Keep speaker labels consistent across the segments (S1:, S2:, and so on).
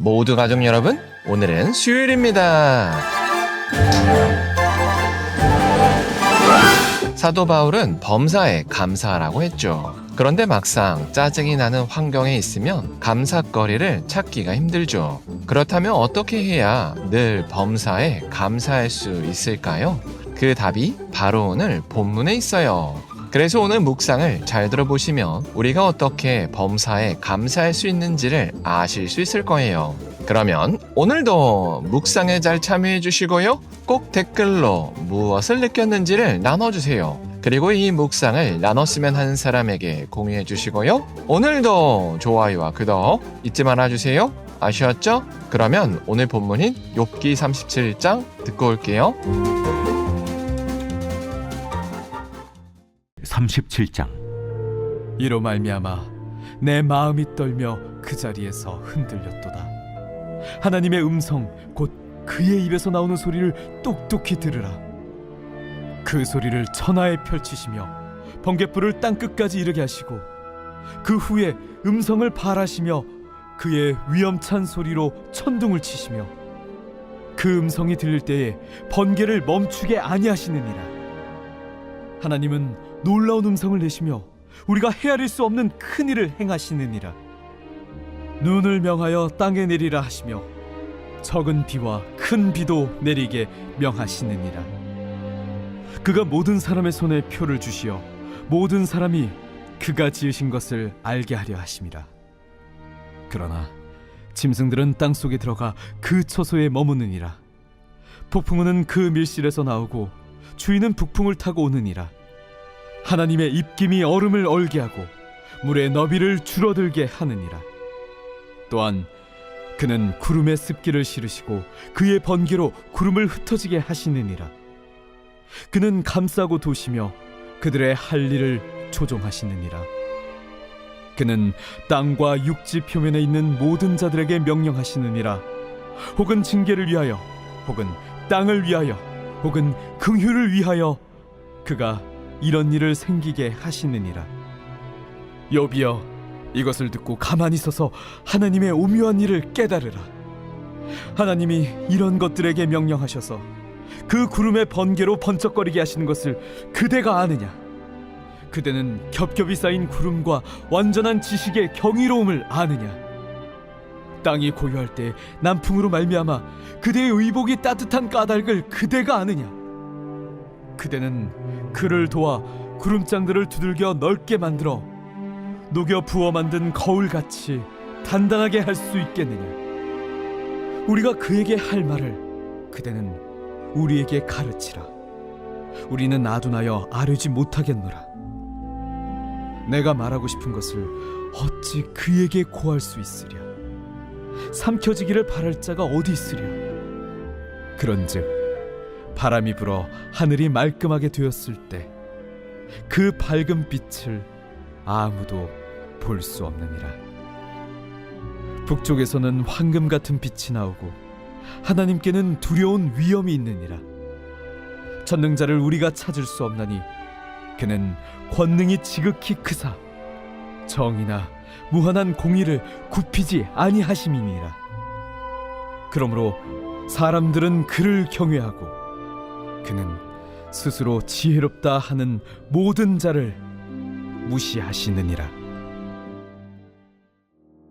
S1: 모두 가족 여러분, 오늘은 수요일입니다. 사도 바울은 범사에 감사하라고 했죠. 그런데 막상 짜증이 나는 환경에 있으면 감사거리를 찾기가 힘들죠. 그렇다면 어떻게 해야 늘 범사에 감사할 수 있을까요? 그 답이 바로 오늘 본문에 있어요. 그래서 오늘 묵상을 잘 들어보시면 우리가 어떻게 범사에 감사할 수 있는지를 아실 수 있을 거예요. 그러면 오늘도 묵상에 잘 참여해 주시고요. 꼭 댓글로 무엇을 느꼈는지를 나눠주세요. 그리고 이 묵상을 나눴으면 하는 사람에게 공유해 주시고요. 오늘도 좋아요와 구독 잊지 말아주세요. 아셨죠? 그러면 오늘 본문인 욥기 37장 듣고 올게요.
S2: 37장.
S3: 이로 말미암아 내 마음이 떨며 그 자리에서 흔들렸도다. 하나님의 음성 곧 그의 입에서 나오는 소리를 똑똑히 들으라. 그 소리를 천하에 펼치시며 번갯불을 땅끝까지 이르게 하시고 그 후에 음성을 발하시며 그의 위엄찬 소리로 천둥을 치시며 그 음성이 들릴 때에 번개를 멈추게 아니하시느니라. 하나님은 놀라운 음성을 내시며 우리가 헤아릴 수 없는 큰 일을 행하시느니라. 눈을 명하여 땅에 내리라 하시며 적은 비와 큰 비도 내리게 명하시느니라. 그가 모든 사람의 손에 표를 주시어 모든 사람이 그가 지으신 것을 알게 하려 하심이라. 그러나 짐승들은 땅속에 들어가 그 처소에 머무느니라. 폭풍우는 그 밀실에서 나오고 주인은 북풍을 타고 오느니라. 하나님의 입김이 얼음을 얼게 하고 물의 너비를 줄어들게 하느니라. 또한 그는 구름의 습기를 실으시고 그의 번개로 구름을 흩어지게 하시느니라. 그는 감싸고 도시며 그들의 할 일을 조종하시느니라. 그는 땅과 육지 표면에 있는 모든 자들에게 명령하시느니라. 혹은 징계를 위하여, 혹은 땅을 위하여, 혹은 긍휼을 위하여 그가 이런 일을 생기게 하시느니라. 욥이여, 이것을 듣고 가만히 서서 하나님의 오묘한 일을 깨달으라. 하나님이 이런 것들에게 명령하셔서 그 구름의 번개로 번쩍거리게 하시는 것을 그대가 아느냐? 그대는 겹겹이 쌓인 구름과 완전한 지식의 경이로움을 아느냐? 땅이 고요할 때 남풍으로 말미암아 그대의 의복이 따뜻한 까닭을 그대가 아느냐? 그대는 그를 도와 구름장들을 두들겨 넓게 만들어 녹여 부어 만든 거울같이 단단하게 할 수 있겠느냐? 우리가 그에게 할 말을 그대는 우리에게 가르치라. 우리는 아둔하여 아뢰지 못하겠노라. 내가 말하고 싶은 것을 어찌 그에게 고할 수 있으랴? 삼켜지기를 바랄 자가 어디 있으랴? 그런즉 바람이 불어 하늘이 말끔하게 되었을 때 그 밝은 빛을 아무도 볼 수 없느니라. 북쪽에서는 황금 같은 빛이 나오고 하나님께는 두려운 위엄이 있느니라. 전능자를 우리가 찾을 수 없나니 그는 권능이 지극히 크사 정의나 무한한 공의를 굽히지 아니하심이니라. 그러므로 사람들은 그를 경외하고 그는 스스로 지혜롭다 하는 모든 자를 무시하시느니라.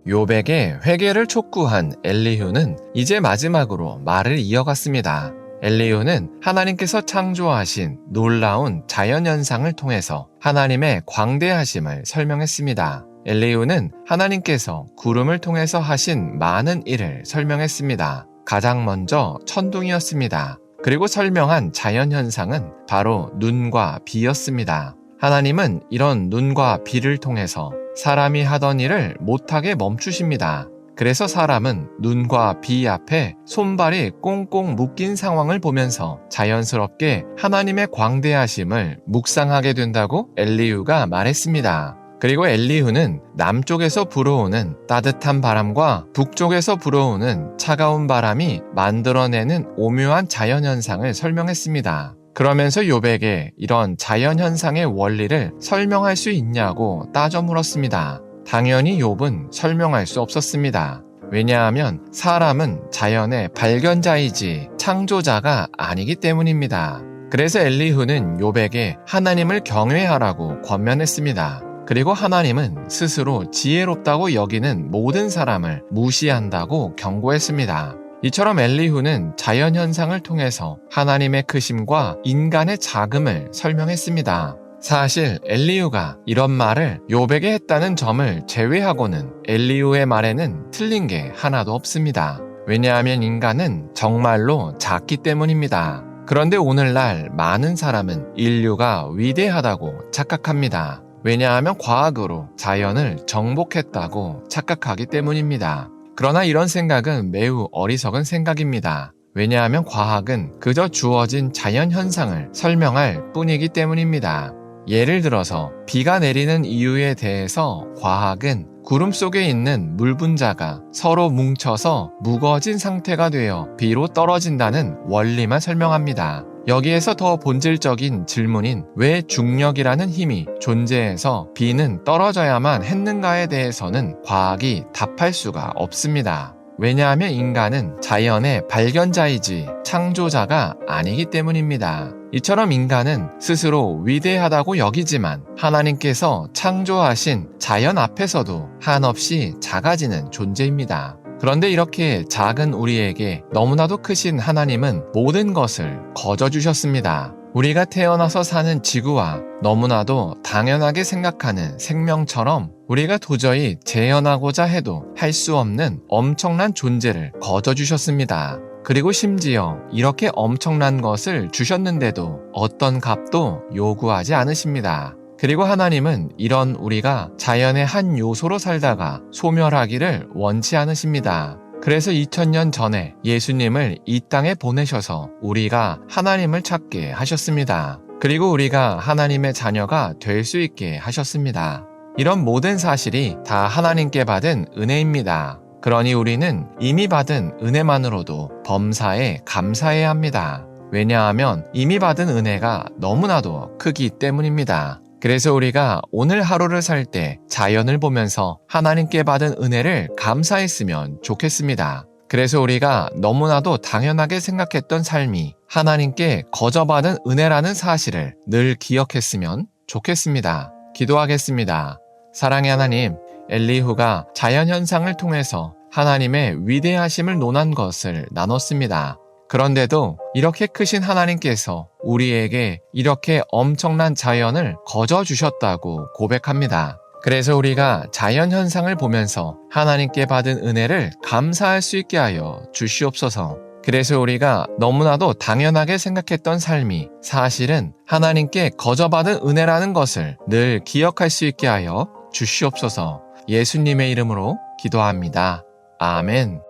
S1: 욥에게 회개를 촉구한 엘리후는 이제 마지막으로 말을 이어갔습니다. 엘리후는 하나님께서 창조하신 놀라운 자연현상을 통해서 하나님의 광대하심을 설명했습니다. 엘리후는 하나님께서 구름을 통해서 하신 많은 일을 설명했습니다. 가장 먼저 천둥이었습니다. 그리고 설명한 자연현상은 바로 눈과 비였습니다. 하나님은 이런 눈과 비를 통해서 사람이 하던 일을 못하게 멈추십니다. 그래서 사람은 눈과 비 앞에 손발이 꽁꽁 묶인 상황을 보면서 자연스럽게 하나님의 광대하심을 묵상하게 된다고 엘리후가 말했습니다. 그리고 엘리후는 남쪽에서 불어오는 따뜻한 바람과 북쪽에서 불어오는 차가운 바람이 만들어내는 오묘한 자연현상을 설명했습니다. 그러면서 욥에게 이런 자연현상의 원리를 설명할 수 있냐고 따져 물었습니다. 당연히 욥은 설명할 수 없었습니다. 왜냐하면 사람은 자연의 발견자이지 창조자가 아니기 때문입니다. 그래서 엘리후는 욥에게 하나님을 경외하라고 권면했습니다. 그리고 하나님은 스스로 지혜롭다고 여기는 모든 사람을 무시한다고 경고했습니다. 이처럼 엘리후는 자연현상을 통해서 하나님의 크심과 인간의 작음을 설명했습니다. 사실 엘리후가 이런 말을 욥에게 했다는 점을 제외하고는 엘리후의 말에는 틀린 게 하나도 없습니다. 왜냐하면 인간은 정말로 작기 때문입니다. 그런데 오늘날 많은 사람은 인류가 위대하다고 착각합니다. 왜냐하면 과학으로 자연을 정복했다고 착각하기 때문입니다. 그러나 이런 생각은 매우 어리석은 생각입니다. 왜냐하면 과학은 그저 주어진 자연현상을 설명할 뿐이기 때문입니다. 예를 들어서 비가 내리는 이유에 대해서 과학은 구름 속에 있는 물 분자가 서로 뭉쳐서 무거워진 상태가 되어 비로 떨어진다는 원리만 설명합니다. 여기에서 더 본질적인 질문인 왜 중력이라는 힘이 존재해서 비는 떨어져야만 했는가에 대해서는 과학이 답할 수가 없습니다. 왜냐하면 인간은 자연의 발견자이지 창조자가 아니기 때문입니다. 이처럼 인간은 스스로 위대하다고 여기지만 하나님께서 창조하신 자연 앞에서도 한없이 작아지는 존재입니다. 그런데 이렇게 작은 우리에게 너무나도 크신 하나님은 모든 것을 거저주셨습니다. 우리가 태어나서 사는 지구와 너무나도 당연하게 생각하는 생명처럼 우리가 도저히 재현하고자 해도 할 수 없는 엄청난 존재를 거저주셨습니다. 그리고 심지어 이렇게 엄청난 것을 주셨는데도 어떤 값도 요구하지 않으십니다. 그리고 하나님은 이런 우리가 자연의 한 요소로 살다가 소멸하기를 원치 않으십니다. 그래서 2000년 전에 예수님을 이 땅에 보내셔서 우리가 하나님을 찾게 하셨습니다. 그리고 우리가 하나님의 자녀가 될 수 있게 하셨습니다. 이런 모든 사실이 다 하나님께 받은 은혜입니다. 그러니 우리는 이미 받은 은혜만으로도 범사에 감사해야 합니다. 왜냐하면 이미 받은 은혜가 너무나도 크기 때문입니다. 그래서 우리가 오늘 하루를 살 때 자연을 보면서 하나님께 받은 은혜를 감사했으면 좋겠습니다. 그래서 우리가 너무나도 당연하게 생각했던 삶이 하나님께 거저받은 은혜라는 사실을 늘 기억했으면 좋겠습니다. 기도하겠습니다. 사랑의 하나님, 엘리후가 자연현상을 통해서 하나님의 위대하심을 논한 것을 나눴습니다. 그런데도 이렇게 크신 하나님께서 우리에게 이렇게 엄청난 자연을 거저주셨다고 고백합니다. 그래서 우리가 자연현상을 보면서 하나님께 받은 은혜를 감사할 수 있게 하여 주시옵소서. 그래서 우리가 너무나도 당연하게 생각했던 삶이 사실은 하나님께 거저받은 은혜라는 것을 늘 기억할 수 있게 하여 주시옵소서. 예수님의 이름으로 기도합니다. 아멘.